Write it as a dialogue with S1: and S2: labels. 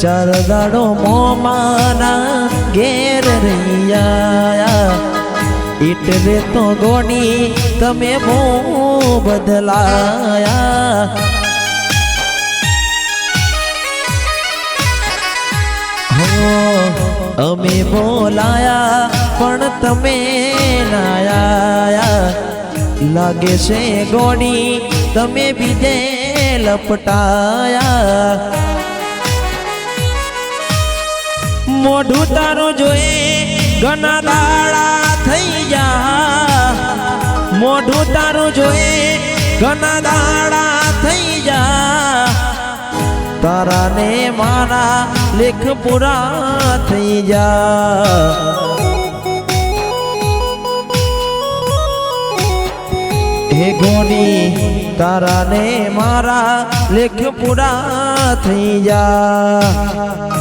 S1: ચાર દાડો મોમાના ઘેર રૈયા એટલે તો ગોડી તમે બહુ બદલાયા અમે બોલાયા પણ તમે નાયા લાગે છે ગોડી તમે બીજે લપટાયા મોઢું તારું જોઈ ઘણા દાડા થઈ જા મોઢું તારું જોઈ ઘણા દાડા થઈ જા તારા ને મારા લેખ પૂરા થઈ જા હે ગોડી તારા ને મારા લેખ પૂરા થઈ જા